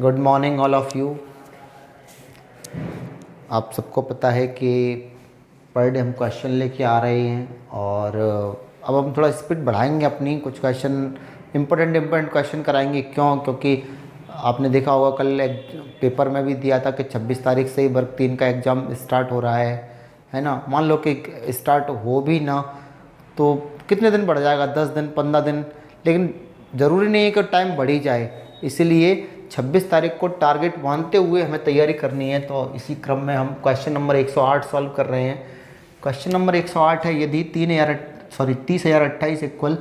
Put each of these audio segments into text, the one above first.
Good morning all of you. आप सबको पता है कि पर डे हम क्वेश्चन लेके आ रहे हैं और अब हम थोड़ा स्पीड बढ़ाएंगे अपनी। कुछ क्वेश्चन इम्पोर्टेंट क्वेश्चन कराएंगे। क्योंकि आपने देखा होगा कल एक पेपर में भी दिया था कि 26 तारीख से ही वर्ग 3 का एग्ज़ाम स्टार्ट हो रहा है ना। मान लो कि स्टार्ट हो भी ना तो कितने दिन बढ़ जाएगा, 10 दिन 15 दिन, लेकिन ज़रूरी नहीं है कि टाइम बढ़ ही जाए। इसीलिए 26 तारीख को टारगेट मानते हुए हमें तैयारी करनी है। तो इसी क्रम में हम क्वेश्चन नंबर 108 सॉल्व कर रहे हैं। क्वेश्चन नंबर 108 है, यदि 30,028 इक्वल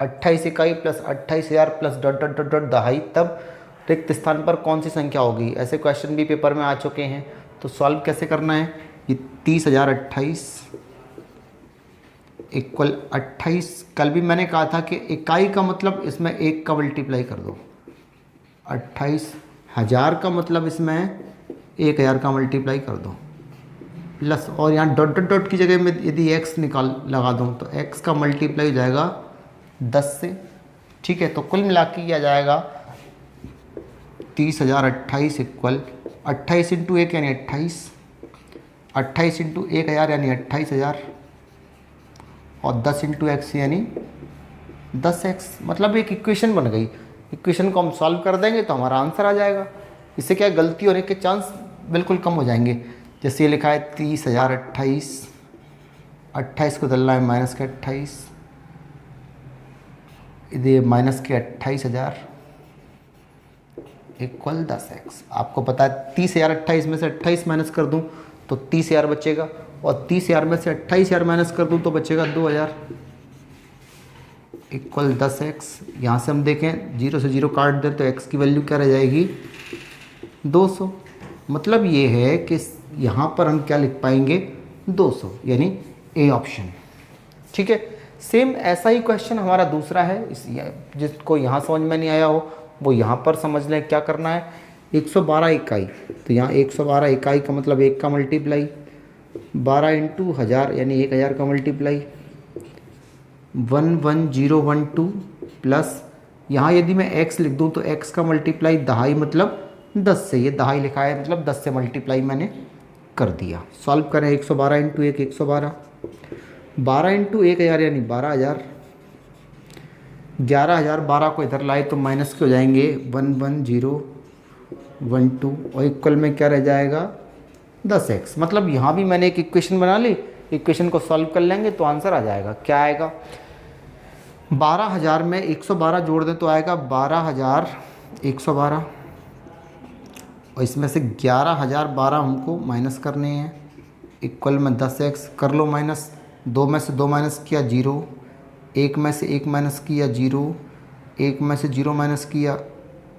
28 इकाई plus 28,000 plus dot dot dot dot दहाई, तब रिक्त स्थान पर कौन सी संख्या होगी। ऐसे क्वेश्चन भी पेपर में आ चुके हैं। तो सॉल्व कैसे करना है, ये 30,028 इक्वल 28, कल भी मैंने कहा था कि इकाई का मतलब इसमें एक का मल्टीप्लाई कर दो, 28,000 का मतलब इसमें 1,000 का मल्टीप्लाई कर दो, प्लस और यहाँ डॉट डॉट डॉट की जगह में यदि x निकाल लगा दूँ तो x का मल्टीप्लाई हो जाएगा 10 से। ठीक है, तो कुल मिला के आ जाएगा 30,028 इक्वल 28 इंटू 1 यानी 28, 28 इंटू 1,000 यानी 28,000 और 10 इंटू एक्स यानी 10x। मतलब एक इक्वेशन बन गई। इक्वेशन को हम सॉल्व कर देंगे तो हमारा आंसर आ जाएगा। इससे क्या गलती होने के चांस बिल्कुल कम हो जाएंगे। जैसे ये लिखा है 30,028, 28 को डलना है माइनस के 28, ये माइनस के 28,000 इक्वल 10x। आपको पता है 30,028 में से 28 माइनस कर दूं तो 30,000 बचेगा, और 30,000 में से 28,000 माइनस कर दूं तो बचेगा 2,000 इक्वल 10x। यहाँ से हम देखें 0 से 0 काट दें तो x की वैल्यू क्या रह जाएगी, 200। मतलब ये है कि यहाँ पर हम क्या लिख पाएंगे, 200, यानी ए ऑप्शन। ठीक है, सेम ऐसा ही क्वेश्चन हमारा दूसरा है। जिसको यहाँ समझ में नहीं आया हो वो यहाँ पर समझ लें। क्या करना है, 112 इकाई, तो यहाँ 112 इकाई का मतलब 1 का मल्टीप्लाई, 12 इंटू 1000 यानी 1,000 का मल्टीप्लाई, 11012 प्लस यहाँ यदि मैं x लिख दूँ तो x का मल्टीप्लाई दहाई मतलब 10 से, ये दहाई लिखा है मतलब 10 से मल्टीप्लाई मैंने कर दिया। सॉल्व करें, 112 इंटू 1 112, 12 इंटू 1,000 यानी 12,000, 11,000, 12 को इधर लाए तो माइनस के हो जाएंगे 11012 और इक्वल में क्या रह जाएगा 10x। मतलब यहाँ भी मैंने एक इक्वेशन बना ली। इक्वेशन को सॉल्व कर लेंगे तो आंसर आ जाएगा। क्या आएगा, 12,000 में 112 जोड़ दें तो आएगा 12,112, और इसमें से 11,012 हमको माइनस करने हैं, इक्वल में 10x। कर लो माइनस, 2 में से 2 माइनस किया 0, 1 में से 1 माइनस किया 0, 1 में से 0 माइनस किया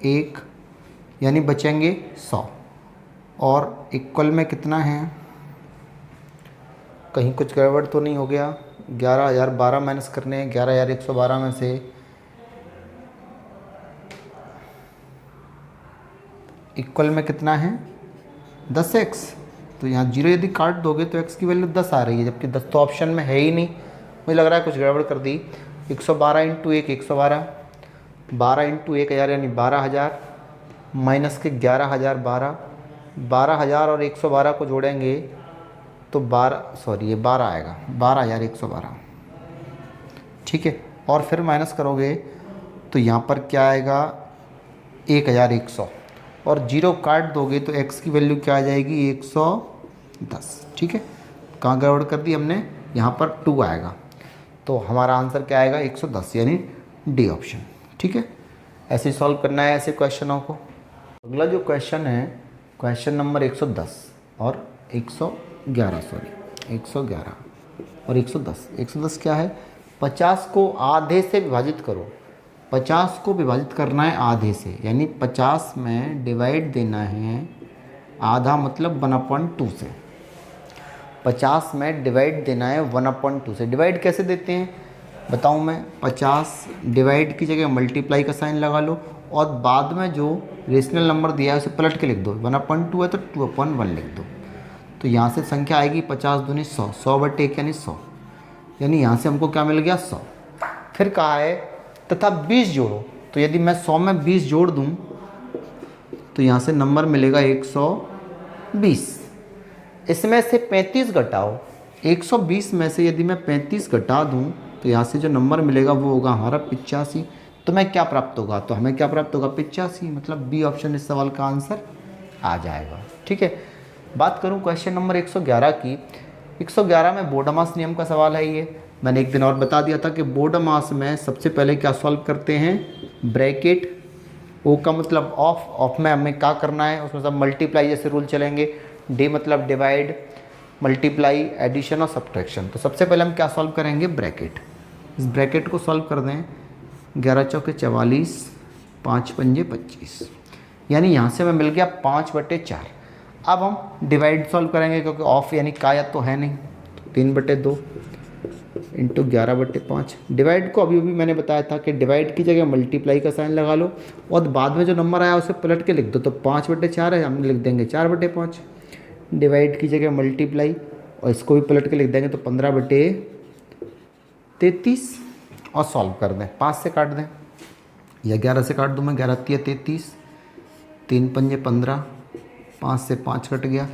1, यानी बचेंगे 100। और इक्वल में कितना है, कहीं कुछ गड़बड़ तो नहीं हो गया, 11,012 माइनस करने हैं 11,112 में से, इक्वल में कितना है 10x। तो यहाँ 0 यदि काट दोगे तो x की वैल्यू 10 आ रही है, जबकि 10 तो ऑप्शन में है ही नहीं। मुझे लग रहा है कुछ गड़बड़ कर दी। 112 इंटू 1 112, 12 इंटू 1,000 यानी 12,000, माइनस के 11,012, 12,000 और 112 को जोड़ेंगे तो 12 आएगा, 12,112। ठीक है, और फिर माइनस करोगे तो यहाँ पर क्या आएगा 1,100, और 0 काट दोगे तो x की वैल्यू क्या आ जाएगी 110। ठीक है, कहाँ गड़बड़ कर दी हमने, यहाँ पर 2 आएगा, तो हमारा आंसर क्या आएगा 110, यानी डी ऑप्शन। ठीक है, ऐसे सॉल्व करना है ऐसे क्वेश्चनों को। अगला जो क्वेश्चन है क्वेश्चन नंबर 110 और 111 111 और 110। 110 क्या है, 50 को आधे से विभाजित करो। 50 को विभाजित करना है आधे से, यानी 50 में डिवाइड देना है आधा मतलब 1/2 से। 50 में डिवाइड देना है 1/2 से। डिवाइड कैसे देते हैं बताऊं मैं, 50 डिवाइड की जगह मल्टीप्लाई का साइन लगा लो, और बाद में जो रेशनल नंबर दिया है उसे पलट के लिख दो। 1/2 है तो 2/1 लिख दो। तो यहाँ से संख्या आएगी 50 दूनी 100, 100/1 यानी 100, यानी यहाँ से हमको क्या मिल गया 100। फिर कहा है तथा 20 जोड़ो, तो यदि मैं 100 में 20 जोड़ दूँ तो यहाँ से नंबर मिलेगा 120। इसमें से 35 घटाओ, 120 में से यदि मैं 35 घटा दूँ तो यहाँ से जो नंबर मिलेगा वो होगा हमारा 85। तो मैं क्या प्राप्त होगा, तो हमें क्या प्राप्त होगा 85, मतलब बी ऑप्शन इस सवाल का आंसर आ जाएगा। ठीक है, बात करूँ क्वेश्चन नंबर 111 की। 111 में बोर्डमास नियम का सवाल है ये। मैंने एक दिन और बता दिया था कि बोर्डमास में सबसे पहले क्या सॉल्व करते हैं, ब्रैकेट, ओ का मतलब ऑफ, ऑफ में हमें क्या करना है, उसमें सब मल्टीप्लाई जैसे रूल चलेंगे, डी मतलब डिवाइड, मल्टीप्लाई, एडिशन और सब्ट्रैक्शन। तो सबसे पहले हम क्या सॉल्व करेंगे, ब्रैकेट। इस ब्रैकेट को सॉल्व कर दें, 11 चौके 44, 5 पंजे 25, यानी यहाँ से हमें मिल गया 5/4। अब हम डिवाइड सॉल्व करेंगे क्योंकि ऑफ यानी का या तो है नहीं, तो 3/2 इंटू 11/5। डिवाइड को अभी मैंने बताया था कि डिवाइड की जगह मल्टीप्लाई का साइन लगा लो और बाद में जो नंबर आया उसे पलट के लिख दो। तो 5/4 है, हम लिख देंगे 4/5। डिवाइड की जगह मल्टीप्लाई और इसको भी पलट के लिख देंगे तो 15/33 और सॉल्व कर दें। 5 से काट दें या 11 से काट दूँ मैं, 11 × 33, 3 पंजे 15, 5 से 5 कट गया,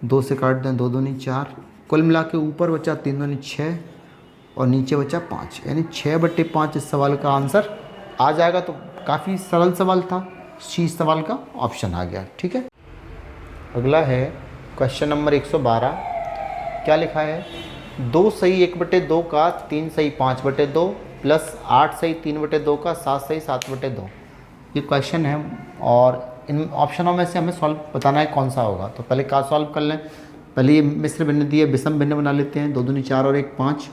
2 से काट दें, 2 दूनी 4, कुल मिला के ऊपर बचा 3 दूनी 6 और नीचे बचा 5, यानी 6/5 इस सवाल का आंसर आ जाएगा। तो काफ़ी सरल सवाल था, सी सवाल का ऑप्शन आ गया। ठीक है, अगला है क्वेश्चन नंबर 112। क्या लिखा है, 2 सही 1/2 का 3 सही 5/2 प्लस 8 सही 3/2 का 7 सही 7/2। ये क्वेश्चन है और इन ऑप्शनों में से हमें सॉल्व बताना है कौन सा होगा। तो पहले क्या सॉल्व कर लें, पहले ये मिश्र भिन्न दिए, विषम भिन्न बना लेते हैं। 2 दूनी 4 और 1 5,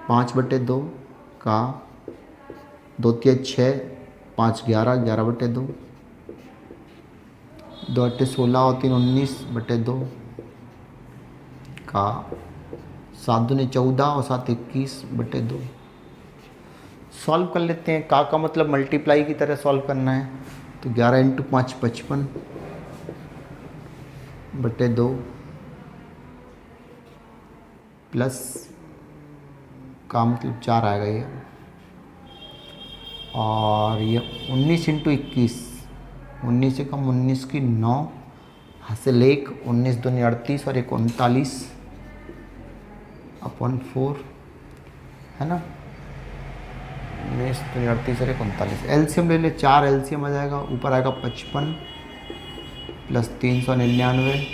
5/2 का 2 × 6, 5 11, 11/2, 2 8 16 और 3 19/2 का 7 दूनी 14 और 7 21/2। सॉल्व कर लेते हैं। का मतलब मल्टीप्लाई की तरह सॉल्व करना है, तो 11 × 5 55/2 प्लस का मतलब 4 आएगा ये, और ये 19 × 21, 19 से कम 19 की 9, हासिल 1, 19 दूनी 38 और 1 39/4 है ना, 19 दूनी 38 और 1 39। एलसीएम ले ले, 4 एलसीएम आ जाएगा, ऊपर आएगा 55 प्लस 399।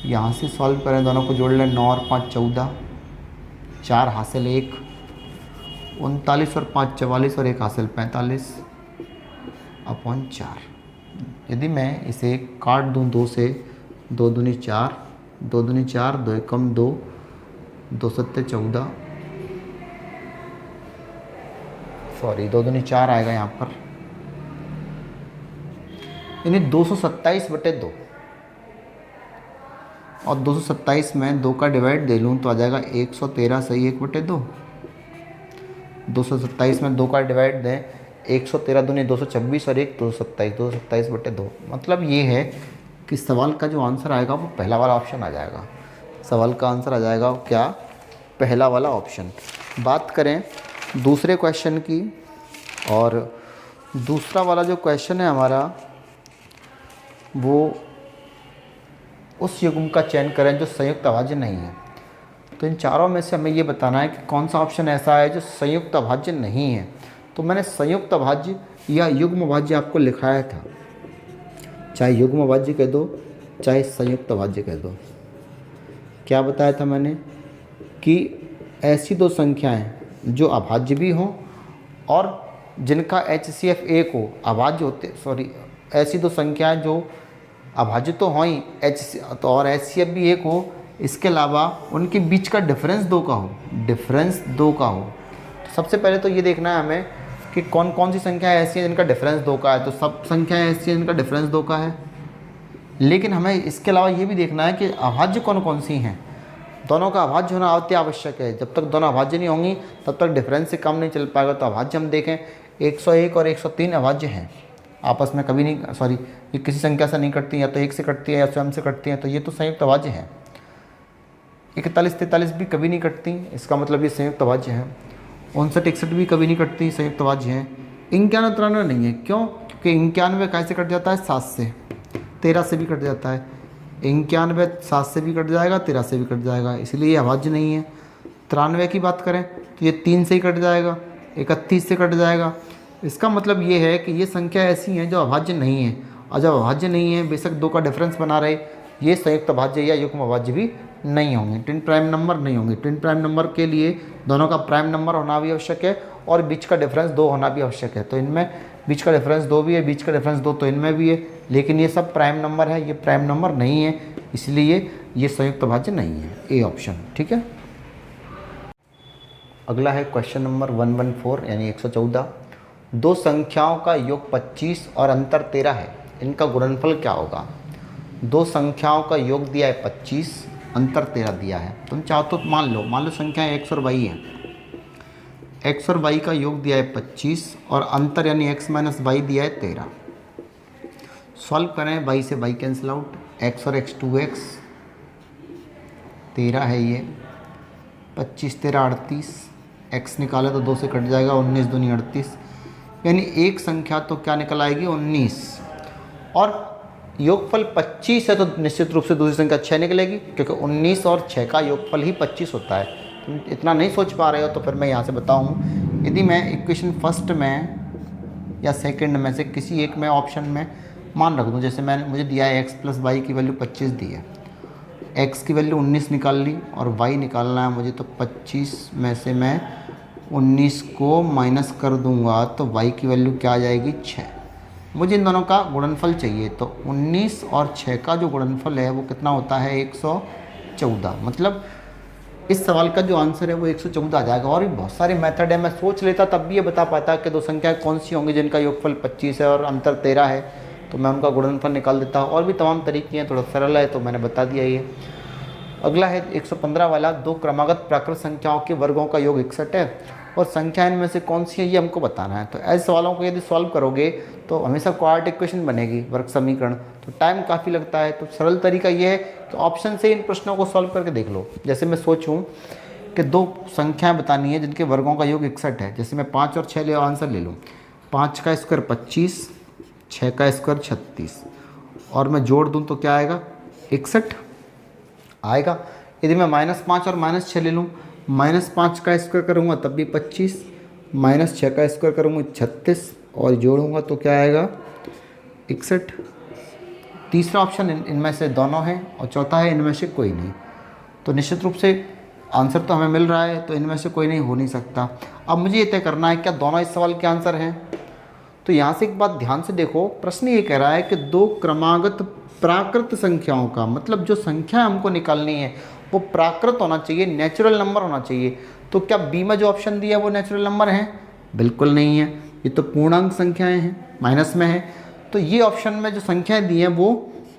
यहाँ से सॉल्व करें, दोनों को जोड़ लें, 9 और 5 14, 4 हासिल 1, 39 और 5 44 और 1 हासिल 45/4। यदि मैं इसे काट दूं 2 से, 2 दूनी 4, 2 दूनी 4, 2 एकम 2, 2 सत्ते 14, सॉरी 2 दूनी 4 आएगा यहाँ पर, यानी 227/2। और 227 में 2 का डिवाइड दे लूँ तो आ जाएगा 113 सही 1/2। 227 में 2 का डिवाइड दें, 113 दूनी 226 और 1 227, 227/2। मतलब ये है कि सवाल का जो आंसर आएगा वो पहला वाला ऑप्शन आ जाएगा। सवाल का आंसर आ जाएगा क्या, पहला वाला ऑप्शन। बात करें दूसरे क्वेश्चन की, और दूसरा वाला जो क्वेश्चन है हमारा वो उस युग्म का चयन करें जो संयुक्त अभाज्य नहीं है। तो इन चारों में से हमें ये बताना है कि कौन सा ऑप्शन ऐसा है जो संयुक्त अभाज्य नहीं है। तो मैंने संयुक्त अभाज्य या युग्म अभाज्य आपको लिखाया था, चाहे युग्म अभाज्य कह दो चाहे संयुक्त अभाज्य कह दो। क्या बताया था मैंने कि ऐसी दो संख्याएं जो अभाज्य भी हों और जिनका HCF 1 हो, अभाज्य होते, सॉरी, ऐसी दो संख्याएं जो अभाज्य तो हों ही, तो और HCF भी 1 हो, इसके अलावा उनके बीच का डिफरेंस 2 का हो, डिफरेंस 2 का हो। तो सबसे पहले तो ये देखना है हमें कि कौन कौन सी संख्याएं ऐसी हैं जिनका डिफरेंस 2 का है। तो सब संख्याएं ऐसी हैं जिनका डिफरेंस 2 का है, लेकिन हमें इसके अलावा ये भी देखना है कि अभाज्य कौन कौन सी हैं। दोनों का अभाज्य होना अति आवश्यक है। जब तक दोनों अभाज्य नहीं होंगी तब तक डिफरेंस से कम नहीं चल पाएगा। तो अभाज्य हम देखें 101 और 103 अभाज्य हैं, आपस में कभी नहीं, सॉरी, ये किसी संख्या से नहीं कटती, या तो 1 से कटती है या स्वयं से कटती है, तो ये तो संयुक्त अभाज्य हैं। 41 43 भी कभी नहीं कटती, इसका मतलब ये संयुक्त अभाज्य है। 59 61 भी कभी नहीं कटती, संयुक्त अभाज्य हैं। 91 93 नहीं है, क्यों? क्योंकि 91 कैसे कट जाता है? 7 से, 13 से भी कट जाता है। 91 7 से भी कट जाएगा, 13 से भी कट जाएगा, इसलिए ये अभाज्य नहीं है। 93 की बात करें तो ये 3 से ही कट जाएगा, 31 से कट जाएगा। इसका मतलब ये है कि ये संख्या ऐसी हैं जो अभाज्य नहीं है, और जब अभाज्य नहीं है, बेशक 2 का डिफरेंस बना रहे, ये संयुक्त अभाज्य या युग्म अभाज्य भी नहीं होंगे, ट्विन प्राइम नंबर नहीं होंगे। ट्विन प्राइम नंबर के लिए दोनों का प्राइम नंबर होना भी आवश्यक है और बीच का डिफरेंस 2 होना भी आवश्यक है। तो इनमें बीच का डिफरेंस 2 भी है, बीच का डिफरेंस 2 तो इनमें भी है, लेकिन ये सब प्राइम नंबर है, ये प्राइम नंबर नहीं है, इसलिए ये संयुक्त अभाज्य नहीं है, ए ऑप्शन। ठीक है। अगला है क्वेश्चन नंबर 114 यानी 114। दो संख्याओं का योग 25 और अंतर 13 है, इनका गुणनफल क्या होगा? दो संख्याओं का योग दिया है 25, अंतर 13 दिया है। तुम चाहो तो मान लो संख्या x और y है, x और y का योग दिया है 25 और अंतर यानी x माइनस वाई दिया है 13। सॉल्व करें, y से y कैंसिल आउट, x और x 2x, 13 है ये, 25 13 38, x निकाले तो 2 से कट जाएगा, 19 दूनी 38, यानी एक संख्या तो क्या निकल आएगी? 19। और योगफल 25 है तो निश्चित रूप से दूसरी संख्या 6 निकलेगी, क्योंकि 19 और 6 का योगफल ही 25 होता है। तुम इतना नहीं सोच पा रहे हो तो फिर मैं यहाँ से बताऊँ, यदि मैं इक्वेशन फर्स्ट में या सेकंड में से किसी एक में ऑप्शन में मान रख दूँ, जैसे मुझे दिया है x प्लस वाई की वैल्यू 25 दी है, x की वैल्यू 19 निकाल ली और y निकालना है मुझे, तो 25 में से मैं 19 को माइनस कर दूंगा तो y की वैल्यू क्या आ जाएगी? 6। मुझे इन दोनों का गुणनफल चाहिए, तो 19 और 6 का जो गुणनफल है वो कितना होता है? 114। मतलब इस सवाल का जो आंसर है वो 114 आ जाएगा। और भी बहुत सारे मेथड है, मैं सोच लेता तब भी ये बता पाता कि दो संख्याएं कौन सी होंगी जिनका योगफल 25 है और अंतर 13 है, तो मैं उनका गुणनफल निकाल देता हूँ। और भी तमाम तरीके हैं, थोड़ा सरल है तो मैंने बता दिया ये। अगला है 115 वाला, दो क्रमागत प्राकृत संख्याओं के वर्गों का योग 61 है और संख्या इनमें से कौन सी है ये हमको बताना है। तो ऐसे सवालों को यदि सॉल्व करोगे तो हमेशा क्वाड्रेटिक इक्वेशन बनेगी, वर्ग समीकरण, तो टाइम काफ़ी लगता है। तो सरल तरीका ये है कि ऑप्शन से इन प्रश्नों को सॉल्व करके देख लो। जैसे मैं सोचूं कि दो संख्याएं बतानी है जिनके वर्गों का योग 61 है, जैसे मैं 5 और 6 आंसर ले लूँ, 5 का स्क्वायर 25, 6 का स्क्वायर 36, और मैं जोड़ दूँ तो क्या आएगा? 61 आएगा। यदि मैं -5 और -6 ले लूँ, -5 का स्क्वायर करूँगा तब भी 25, -6 का स्क्वायर करूँगा 36 और जोड़ूंगा तो क्या आएगा? 61। तीसरा ऑप्शन इनमें से दोनों है और चौथा है इनमें से कोई नहीं। तो निश्चित रूप से आंसर तो हमें मिल रहा है, तो इनमें से कोई नहीं हो नहीं सकता। अब मुझे ये तय करना है क्या दोनों इस सवाल के आंसर हैं। तो यहाँ से एक बात ध्यान से देखो, प्रश्न ये कह रहा है कि दो क्रमागत प्राकृत संख्याओं का, मतलब जो संख्या हमको निकालनी है वो प्राकृत होना चाहिए, नेचुरल नंबर होना चाहिए। तो क्या बी में जो ऑप्शन दिया है वो नेचुरल नंबर है? बिल्कुल नहीं है, ये तो पूर्णांक संख्याएं हैं, माइनस में है। तो ये ऑप्शन में जो संख्याएं दी हैं वो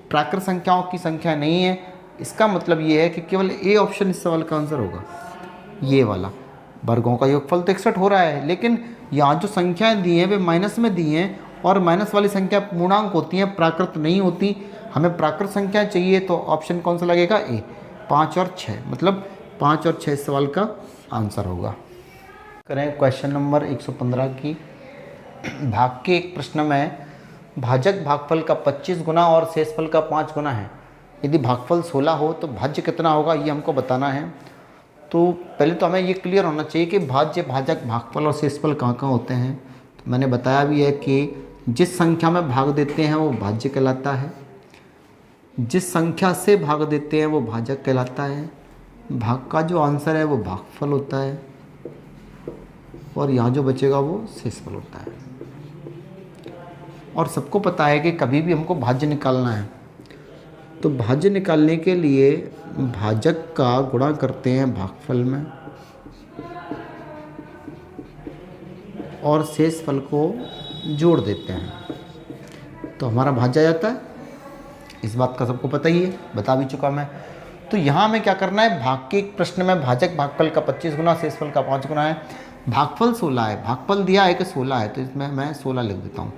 प्राकृत संख्याओं की संख्या नहीं है। इसका मतलब ये है कि केवल ए ऑप्शन इस सवाल का आंसर होगा, ये वाला। वर्गों का योगफल तो 61 हो रहा है, लेकिन यहाँ जो संख्याएं दी हैं वे माइनस में दी हैं, और माइनस वाली संख्या पूर्णांक होती हैं, प्राकृत नहीं होती। हमें प्राकृत संख्या चाहिए, तो ऑप्शन कौन सा लगेगा? ए, 5 और 6, मतलब 5 और 6 इस सवाल का आंसर होगा। करें क्वेश्चन नंबर 115 की। भाग के एक प्रश्न में भाजक भागफल का 25 गुना और शेषफल का 5 गुना है। यदि भागफल 16 हो तो भाज्य कितना होगा, ये हमको बताना है। तो पहले तो हमें ये क्लियर होना चाहिए कि भाज्य, भाजक, भागफल और शेषफल कहाँ कहाँ होते हैं। तो मैंने बताया भी है कि जिस संख्या में भाग देते हैं वो भाज्य कहलाता है, जिस संख्या से भाग देते हैं वो भाजक कहलाता है, भाग का जो आंसर है वो भागफल होता है, और यहाँ जो बचेगा वो शेषफल होता है। और सबको पता है कि कभी भी हमको भाज्य निकालना है तो भाज्य निकालने के लिए भाजक का गुणा करते हैं भागफल में और शेषफल को जोड़ देते हैं, तो हमारा भाज्य आ जाता है। इस बात का सबको पता ही है, बता भी चुका मैं। तो यहाँ हमें क्या करना है, भाग के एक प्रश्न में भाजक भागफल का 25 गुना, शेषफल का 5 गुना है। भागफल 16 है, भागफल दिया है कि 16 है, तो इसमें मैं 16 लिख देता हूँ।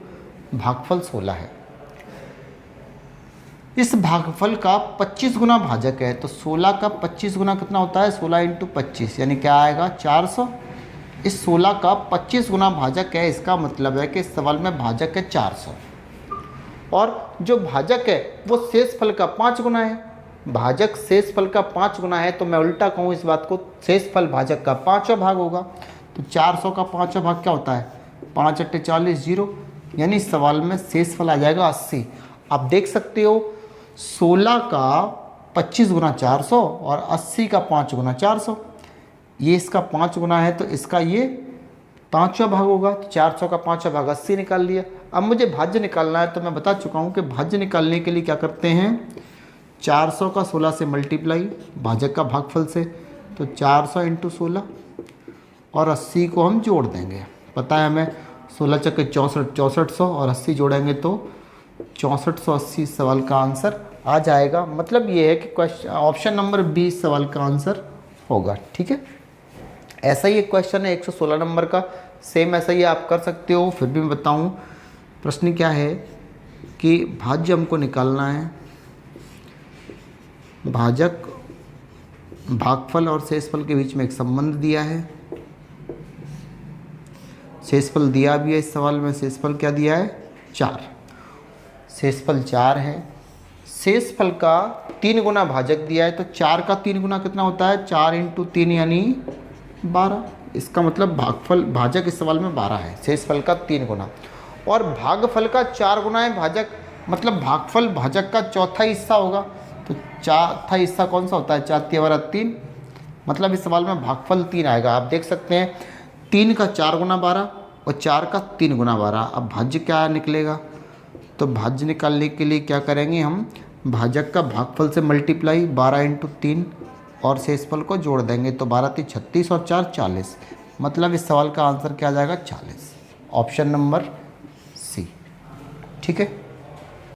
भागफल 16 है, इस भागफल का 25 गुना भाजक है, तो 16 का 25 गुना कितना होता है? 16 × 25 यानी क्या आएगा? 400। इस 16 का 25 गुना भाजक है, इसका मतलब है कि इस सवाल में भाजक है 400 और जो भाजक है वो शेषफल का 5 गुना है। भाजक शेषफल का 5 गुना है तो मैं उल्टा कहूँ इस बात को, शेषफल भाजक का 5वां भाग होगा। तो 400 का 5वां भाग क्या होता है, 5 × 40 0, यानी इस सवाल में शेषफल आ जाएगा 80। आप देख सकते हो 16 का 25 गुना 400 और 80 का 5 गुना 400, ये इसका 5 गुना है तो इसका ये 5वां भाग होगा। तो 400 का 5वां भाग 80 निकाल लिया। अब मुझे भाज्य निकालना है तो मैं बता चुका हूँ कि भाज्य निकालने के लिए क्या करते हैं, 400 का 16 से मल्टीप्लाई भाजक का भागफल से, तो 400 × 16 और 80 को हम जोड़ देंगे। पता है हमें 16 चक्के 64 6400 और 80 जोड़ेंगे तो 6480 सवाल का आंसर आ जाएगा। मतलब ये है कि क्वेश्चन ऑप्शन नंबर 20 सवाल का आंसर होगा। ठीक है, ऐसा ही एक क्वेश्चन है 116 नंबर का, सेम ऐसा ही आप कर सकते हो। फिर भी मैं बताऊं प्रश्न क्या है कि भाज्य हमको निकालना है, भाजक भागफल और शेषफल के बीच में एक संबंध दिया है, शेषफल दिया भी है इस सवाल में। शेषफल क्या दिया है, 4, शेषफल 4 है। शेषफल का 3 गुना भाजक दिया है तो 4 का 3 गुना कितना होता है, 4 × 3 यानी 12। इसका मतलब भागफल भाजक इस सवाल में 12 है, शेषफल का 3 गुना, और भागफल का 4 गुना है भाजक, मतलब भागफल भाजक का चौथा हिस्सा होगा। तो चौथा हिस्सा कौन सा होता है, 4 × 3, मतलब इस सवाल में भागफल 3 आएगा। आप देख सकते हैं 3 का 4 गुना 12 और 4 का 3 गुना 12। अब भाज्य क्या निकलेगा, तो भाज्य निकालने के लिए क्या करेंगे हम, भाजक का भागफल से मल्टीप्लाई 12 × 3 और शेषफल को जोड़ देंगे तो 12 × 36 और 4 40, मतलब इस सवाल का आंसर क्या आ जाएगा, 40, ऑप्शन नंबर सी। ठीक है।